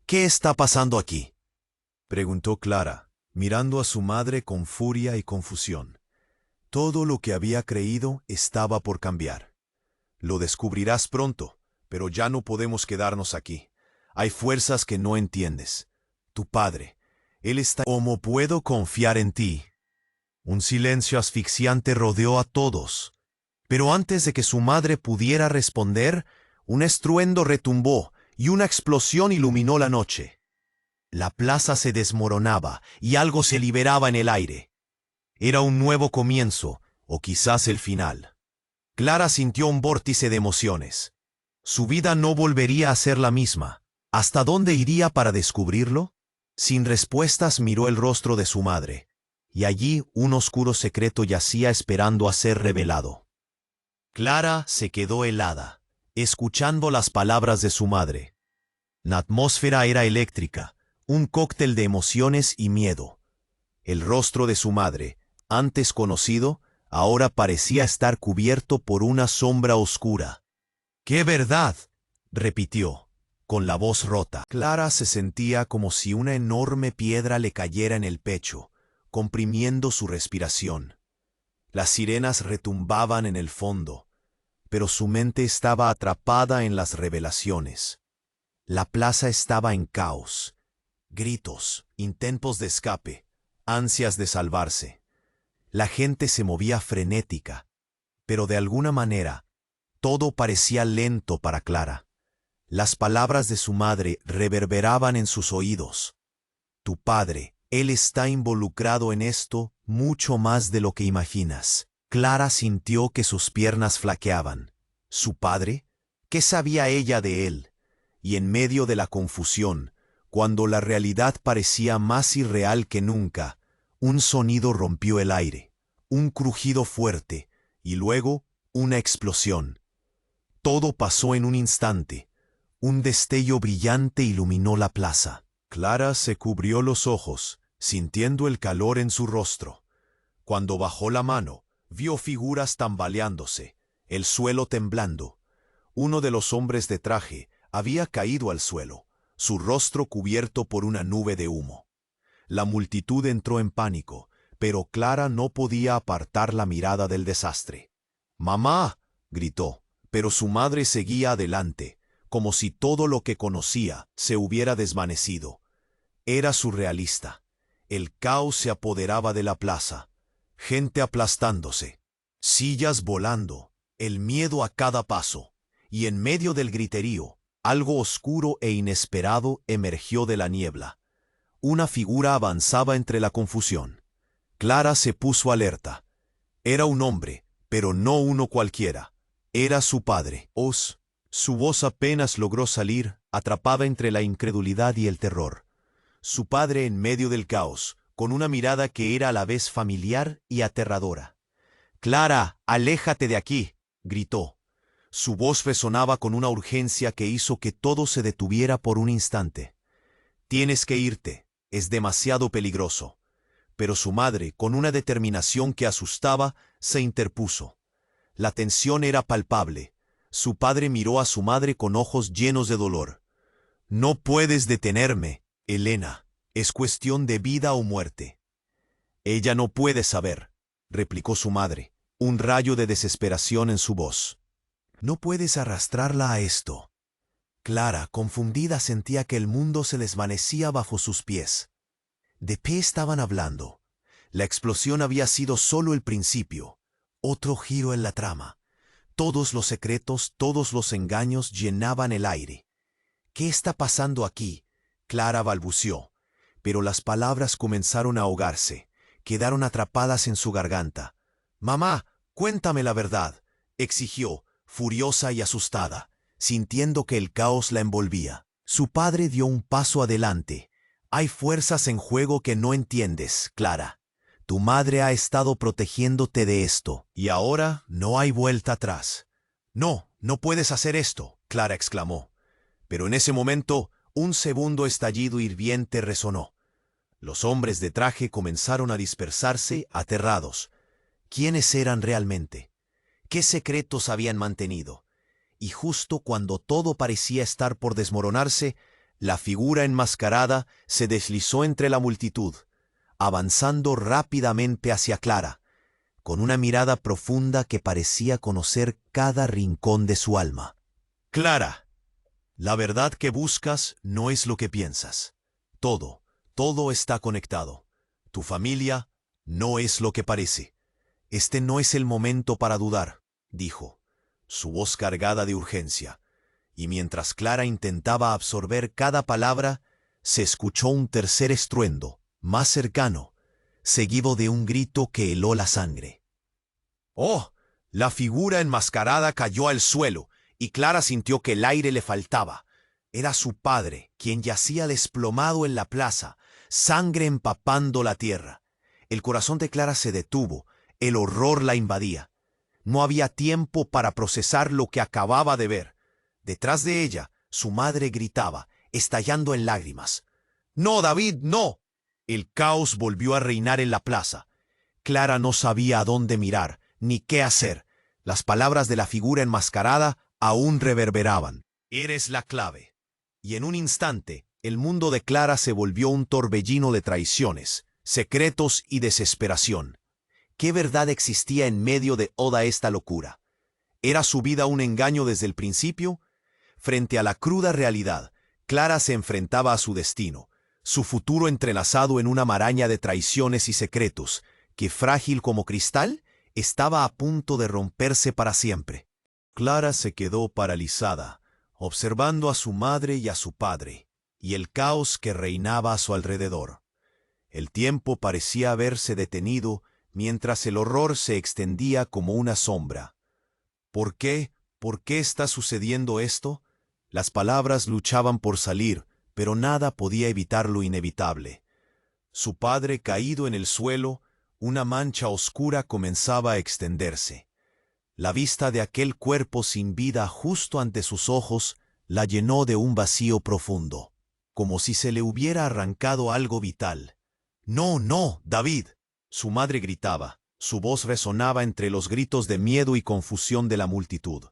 Speaker 1: «¿Qué está pasando aquí?», preguntó Clara, mirando a su madre con furia y confusión. Todo lo que había creído estaba por cambiar. «Lo descubrirás pronto, pero ya no podemos quedarnos aquí. Hay fuerzas que no entiendes. Tu padre, él está... ¿Cómo puedo confiar en ti?». Un silencio asfixiante rodeó a todos. Pero antes de que su madre pudiera responder, un estruendo retumbó y una explosión iluminó la noche. La plaza se desmoronaba y algo se liberaba en el aire. Era un nuevo comienzo, o quizás el final. Clara sintió un vórtice de emociones. Su vida no volvería a ser la misma. ¿Hasta dónde iría para descubrirlo? Sin respuestas miró el rostro de su madre, y allí un oscuro secreto yacía esperando a ser revelado. Clara se quedó helada, escuchando las palabras de su madre. La atmósfera era eléctrica, un cóctel de emociones y miedo. El rostro de su madre, antes conocido, ahora parecía estar cubierto por una sombra oscura. ¡Qué verdad!, repitió, con la voz rota. Clara se sentía como si una enorme piedra le cayera en el pecho, comprimiendo su respiración. Las sirenas retumbaban en el fondo, pero su mente estaba atrapada en las revelaciones. La plaza estaba en caos. Gritos, intentos de escape, ansias de salvarse. La gente se movía frenética, pero de alguna manera, todo parecía lento para Clara. Las palabras de su madre reverberaban en sus oídos. Tu padre, él está involucrado en esto mucho más de lo que imaginas. Clara sintió que sus piernas flaqueaban. ¿Su padre? ¿Qué sabía ella de él? Y en medio de la confusión, cuando la realidad parecía más irreal que nunca, un sonido rompió el aire, un crujido fuerte, y luego una explosión. Todo pasó en un instante. Un destello brillante iluminó la plaza. Clara se cubrió los ojos, sintiendo el calor en su rostro. Cuando bajó la mano, vio figuras tambaleándose, el suelo temblando. Uno de los hombres de traje había caído al suelo, su rostro cubierto por una nube de humo. La multitud entró en pánico, pero Clara no podía apartar la mirada del desastre. «¡Mamá!», gritó, pero su madre seguía adelante, como si todo lo que conocía se hubiera desvanecido. Era surrealista. El caos se apoderaba de la plaza, gente aplastándose, sillas volando, el miedo a cada paso, y en medio del griterío, algo oscuro e inesperado emergió de la niebla. Una figura avanzaba entre la confusión. Clara se puso alerta. Era un hombre, pero no uno cualquiera. Era su padre. Su voz apenas logró salir, atrapada entre la incredulidad y el terror. Su padre en medio del caos, con una mirada que era a la vez familiar y aterradora. «Clara, aléjate de aquí», gritó. Su voz resonaba con una urgencia que hizo que todo se detuviera por un instante. «Tienes que irte, es demasiado peligroso». Pero su madre, con una determinación que asustaba, se interpuso. La tensión era palpable. Su padre miró a su madre con ojos llenos de dolor. «No puedes detenerme, Elena. Es cuestión de vida o muerte». «Ella no puede saber», replicó su madre, un rayo de desesperación en su voz. «No puedes arrastrarla a esto». Clara, confundida, sentía que el mundo se desvanecía bajo sus pies. ¿De qué estaban hablando? La explosión había sido solo el principio, otro giro en la trama. Todos los secretos, todos los engaños llenaban el aire. «¿Qué está pasando aquí?», Clara balbuceó, pero las palabras comenzaron a ahogarse, quedaron atrapadas en su garganta. «Mamá, cuéntame la verdad», exigió, furiosa y asustada, sintiendo que el caos la envolvía. Su padre dio un paso adelante. «Hay fuerzas en juego que no entiendes, Clara. Tu madre ha estado protegiéndote de esto, y ahora no hay vuelta atrás». «No, no puedes hacer esto», Clara exclamó. Pero en ese momento, un segundo estallido hirviente resonó. Los hombres de traje comenzaron a dispersarse, aterrados. ¿Quiénes eran realmente? ¿Qué secretos habían mantenido? Y justo cuando todo parecía estar por desmoronarse, la figura enmascarada se deslizó entre la multitud, avanzando rápidamente hacia Clara, con una mirada profunda que parecía conocer cada rincón de su alma. «Clara, la verdad que buscas no es lo que piensas. Todo está conectado. Tu familia no es lo que parece. Este no es el momento para dudar», dijo, su voz cargada de urgencia. Y mientras Clara intentaba absorber cada palabra, se escuchó un tercer estruendo, más cercano, seguido de un grito que heló la sangre. «¡Oh!». La figura enmascarada cayó al suelo, y Clara sintió que el aire le faltaba. Era su padre, quien yacía desplomado en la plaza, sangre empapando la tierra. El corazón de Clara se detuvo, el horror la invadía. No había tiempo para procesar lo que acababa de ver. Detrás de ella, su madre gritaba, estallando en lágrimas. No, David, no. El caos volvió a reinar en la plaza. Clara no sabía a dónde mirar, ni qué hacer. Las palabras de la figura enmascarada aún reverberaban. Eres la clave. Y en un instante, el mundo de Clara se volvió un torbellino de traiciones, secretos y desesperación. ¿Qué verdad existía en medio de toda esta locura? ¿Era su vida un engaño desde el principio? Frente a la cruda realidad, Clara se enfrentaba a su destino, su futuro entrelazado en una maraña de traiciones y secretos, que frágil como cristal, estaba a punto de romperse para siempre. Clara se quedó paralizada, observando a su madre y a su padre, y el caos que reinaba a su alrededor. El tiempo parecía haberse detenido mientras el horror se extendía como una sombra. ¿Por qué? ¿Por qué está sucediendo esto? Las palabras luchaban por salir, pero nada podía evitar lo inevitable. Su padre caído en el suelo, una mancha oscura comenzaba a extenderse. La vista de aquel cuerpo sin vida justo ante sus ojos la llenó de un vacío profundo, como si se le hubiera arrancado algo vital. «No, no, David», su madre gritaba. Su voz resonaba entre los gritos de miedo y confusión de la multitud.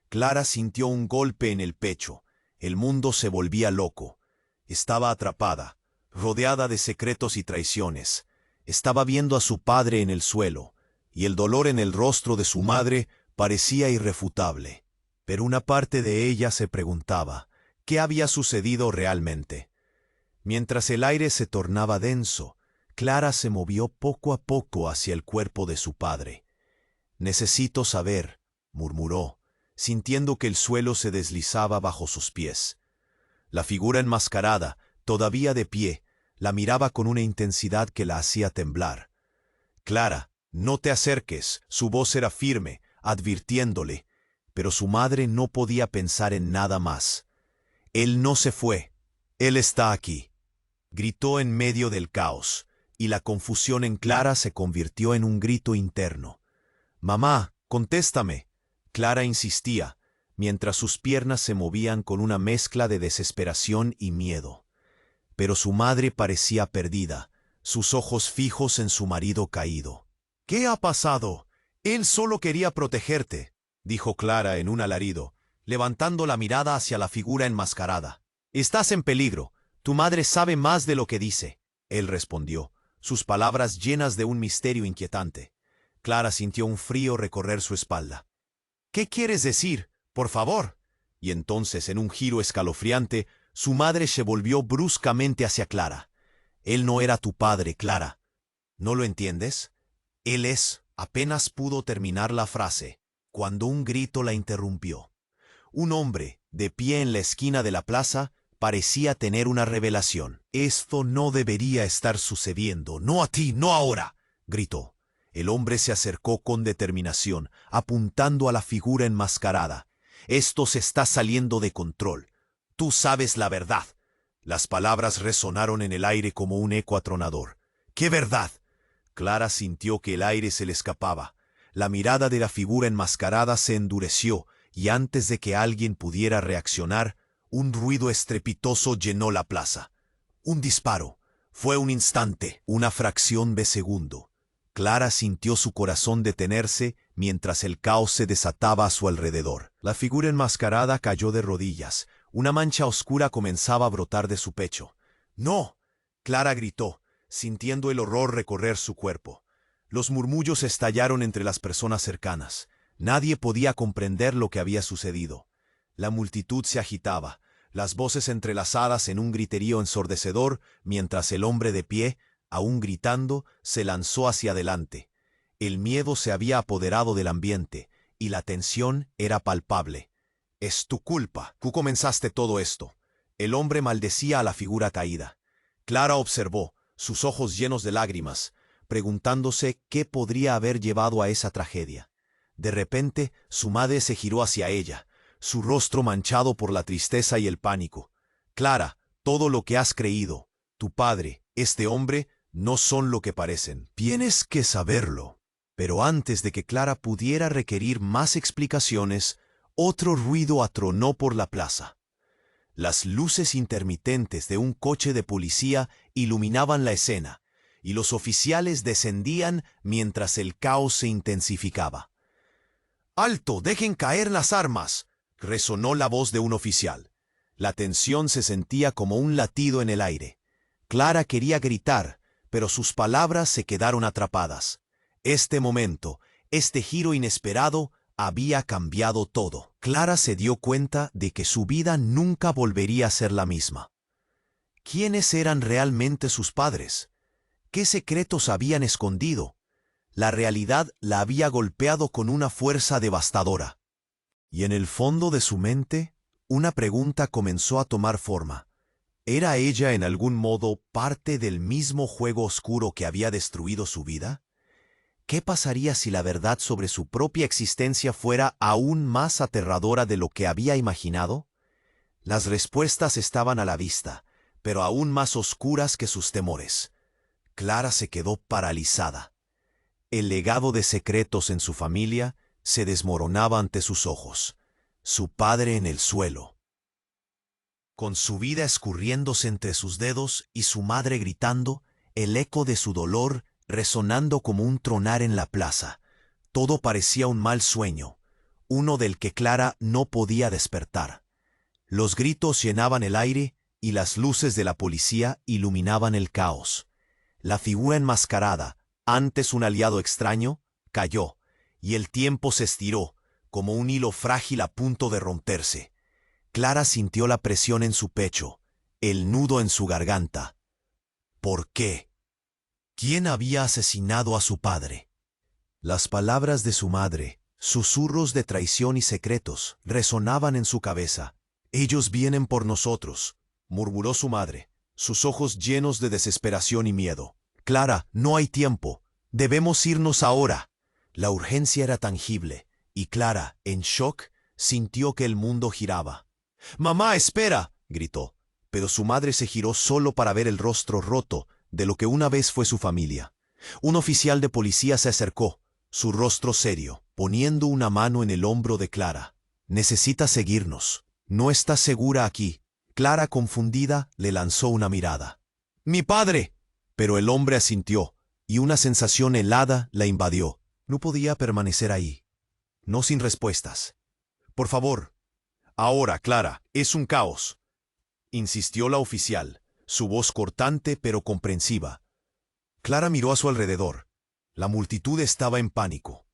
Speaker 1: Clara sintió un golpe en el pecho. El mundo se volvía loco. Estaba atrapada, rodeada de secretos y traiciones. Estaba viendo a su padre en el suelo, y el dolor en el rostro de su madre parecía irrefutable. Pero una parte de ella se preguntaba, ¿qué había sucedido realmente? Mientras el aire se tornaba denso, Clara se movió poco a poco hacia el cuerpo de su padre. «Necesito saber», murmuró, sintiendo que el suelo se deslizaba bajo sus pies. La figura enmascarada, todavía de pie, la miraba con una intensidad que la hacía temblar. «Clara, no te acerques», su voz era firme, advirtiéndole, pero su madre no podía pensar en nada más. «Él no se fue. Él está aquí», gritó en medio del caos, y la confusión en Clara se convirtió en un grito interno. «Mamá, contéstame». Clara insistía, mientras sus piernas se movían con una mezcla de desesperación y miedo. Pero su madre parecía perdida, sus ojos fijos en su marido caído. «¿Qué ha pasado? Él solo quería protegerte», dijo Clara en un alarido, levantando la mirada hacia la figura enmascarada. «Estás en peligro. Tu madre sabe más de lo que dice», él respondió, sus palabras llenas de un misterio inquietante. Clara sintió un frío recorrer su espalda. «¿Qué quieres decir? Por favor». Y entonces, en un giro escalofriante, su madre se volvió bruscamente hacia Clara. «Él no era tu padre, Clara. ¿No lo entiendes? Él es». Apenas pudo terminar la frase, cuando un grito la interrumpió. Un hombre, de pie en la esquina de la plaza, parecía tener una revelación. «Esto no debería estar sucediendo. No a ti, no ahora», gritó. El hombre se acercó con determinación, apuntando a la figura enmascarada. «Esto se está saliendo de control. Tú sabes la verdad». Las palabras resonaron en el aire como un eco atronador. «¿Qué verdad?». Clara sintió que el aire se le escapaba. La mirada de la figura enmascarada se endureció, y antes de que alguien pudiera reaccionar, un ruido estrepitoso llenó la plaza. Un disparo. Fue un instante, una fracción de segundo. Clara sintió su corazón detenerse mientras el caos se desataba a su alrededor. La figura enmascarada cayó de rodillas. Una mancha oscura comenzaba a brotar de su pecho. «¡No!», Clara gritó, sintiendo el horror recorrer su cuerpo. Los murmullos estallaron entre las personas cercanas. Nadie podía comprender lo que había sucedido. La multitud se agitaba, las voces entrelazadas en un griterío ensordecedor, mientras el hombre de pie, aún gritando, se lanzó hacia adelante. El miedo se había apoderado del ambiente, y la tensión era palpable. «Es tu culpa. Tú comenzaste todo esto». El hombre maldecía a la figura caída. Clara observó, sus ojos llenos de lágrimas, preguntándose qué podría haber llevado a esa tragedia. De repente, su madre se giró hacia ella, su rostro manchado por la tristeza y el pánico. «Clara, todo lo que has creído, tu padre, este hombre, no son lo que parecen. Tienes que saberlo». Pero antes de que Clara pudiera requerir más explicaciones, otro ruido atronó por la plaza. Las luces intermitentes de un coche de policía iluminaban la escena, y los oficiales descendían mientras el caos se intensificaba. ¡Alto! ¡Dejen caer las armas!, resonó la voz de un oficial. La tensión se sentía como un latido en el aire. Clara quería gritar, pero sus palabras se quedaron atrapadas. Este momento, este giro inesperado, había cambiado todo. Clara se dio cuenta de que su vida nunca volvería a ser la misma. ¿Quiénes eran realmente sus padres? ¿Qué secretos habían escondido? La realidad la había golpeado con una fuerza devastadora. Y en el fondo de su mente, una pregunta comenzó a tomar forma. ¿Era ella en algún modo parte del mismo juego oscuro que había destruido su vida? ¿Qué pasaría si la verdad sobre su propia existencia fuera aún más aterradora de lo que había imaginado? Las respuestas estaban a la vista, pero aún más oscuras que sus temores. Clara se quedó paralizada. El legado de secretos en su familia se desmoronaba ante sus ojos. Su padre en el suelo, con su vida escurriéndose entre sus dedos y su madre gritando, el eco de su dolor resonando como un tronar en la plaza. Todo parecía un mal sueño, uno del que Clara no podía despertar. Los gritos llenaban el aire y las luces de la policía iluminaban el caos. La figura enmascarada, antes un aliado extraño, cayó, y el tiempo se estiró, como un hilo frágil a punto de romperse. Clara sintió la presión en su pecho, el nudo en su garganta. ¿Por qué? ¿Quién había asesinado a su padre? Las palabras de su madre, susurros de traición y secretos, resonaban en su cabeza. «Ellos vienen por nosotros», murmuró su madre, sus ojos llenos de desesperación y miedo. «Clara, no hay tiempo. Debemos irnos ahora». La urgencia era tangible, y Clara, en shock, sintió que el mundo giraba. «¡Mamá, espera!», gritó, pero su madre se giró solo para ver el rostro roto de lo que una vez fue su familia. Un oficial de policía se acercó, su rostro serio, poniendo una mano en el hombro de Clara. «Necesita seguirnos. No está segura aquí». Clara, confundida, le lanzó una mirada. «¡Mi padre!». Pero el hombre asintió, y una sensación helada la invadió. No podía permanecer ahí, no sin respuestas. «Por favor». «Ahora, Clara, es un caos», insistió la oficial, su voz cortante pero comprensiva. Clara miró a su alrededor. La multitud estaba en pánico.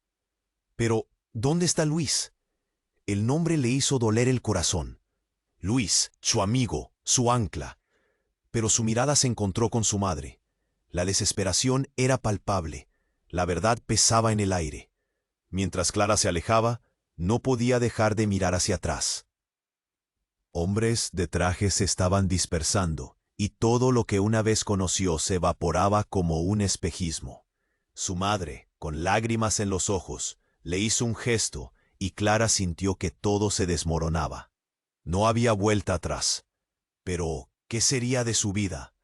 Speaker 1: Pero, ¿dónde está Luis? El nombre le hizo doler el corazón. Luis, su amigo, su ancla. Pero su mirada se encontró con su madre. La desesperación era palpable. La verdad pesaba en el aire. Mientras Clara se alejaba, no podía dejar de mirar hacia atrás. Hombres de traje se estaban dispersando, y todo lo que una vez conoció se evaporaba como un espejismo. Su madre, con lágrimas en los ojos, le hizo un gesto, y Clara sintió que todo se desmoronaba. No había vuelta atrás. Pero, ¿qué sería de su vida?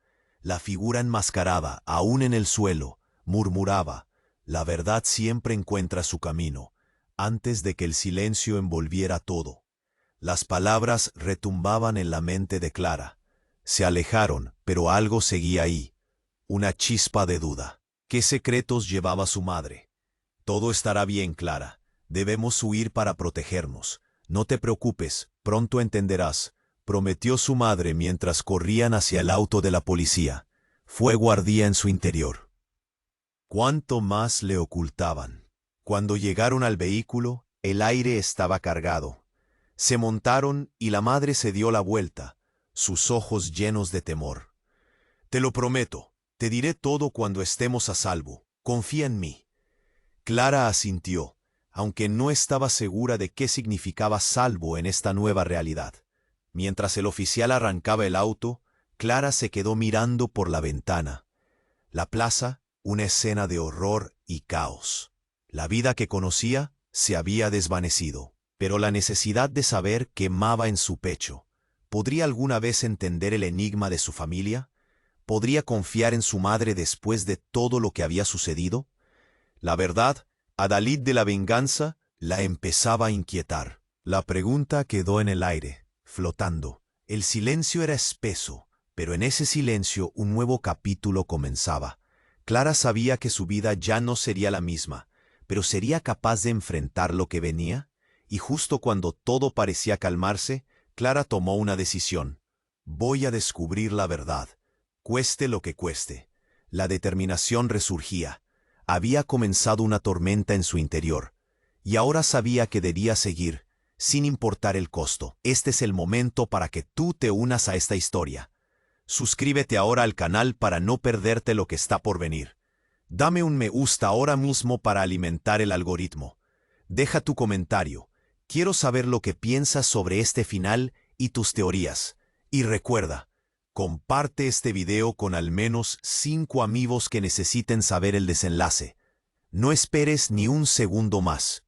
Speaker 1: La figura enmascarada, aún en el suelo, murmuraba: «La verdad siempre encuentra su camino», antes de que el silencio envolviera todo. Las palabras retumbaban en la mente de Clara. Se alejaron, pero algo seguía ahí. Una chispa de duda. ¿Qué secretos llevaba su madre? «Todo estará bien, Clara. Debemos huir para protegernos. No te preocupes, pronto entenderás», prometió su madre mientras corrían hacia el auto de la policía. Fuego ardía en su interior. ¿Cuánto más le ocultaban? Cuando llegaron al vehículo, el aire estaba cargado. Se montaron y la madre se dio la vuelta, sus ojos llenos de temor. «Te lo prometo, te diré todo cuando estemos a salvo. Confía en mí». Clara asintió, aunque no estaba segura de qué significaba salvo en esta nueva realidad. Mientras el oficial arrancaba el auto, Clara se quedó mirando por la ventana. La plaza, una escena de horror y caos. La vida que conocía se había desvanecido, pero la necesidad de saber quemaba en su pecho. ¿Podría alguna vez entender el enigma de su familia? ¿Podría confiar en su madre después de todo lo que había sucedido? La verdad, adalid de la venganza, la empezaba a inquietar. La pregunta quedó en el aire, flotando, El silencio era espeso, pero en ese silencio un nuevo capítulo comenzaba. Clara sabía que su vida ya no sería la misma, pero ¿sería capaz de enfrentar lo que venía? Y justo cuando todo parecía calmarse, Clara tomó una decisión. Voy a descubrir la verdad, cueste lo que cueste. La determinación resurgía. Había comenzado una tormenta en su interior, y ahora sabía que debía seguir, sin importar el costo. Este es el momento para que tú te unas a esta historia. Suscríbete ahora al canal para no perderte lo que está por venir. Dame un me gusta ahora mismo para alimentar el algoritmo. Deja tu comentario. Quiero saber lo que piensas sobre este final y tus teorías. Y recuerda, comparte este video con al menos 5 amigos que necesiten saber el desenlace. No esperes ni un segundo más.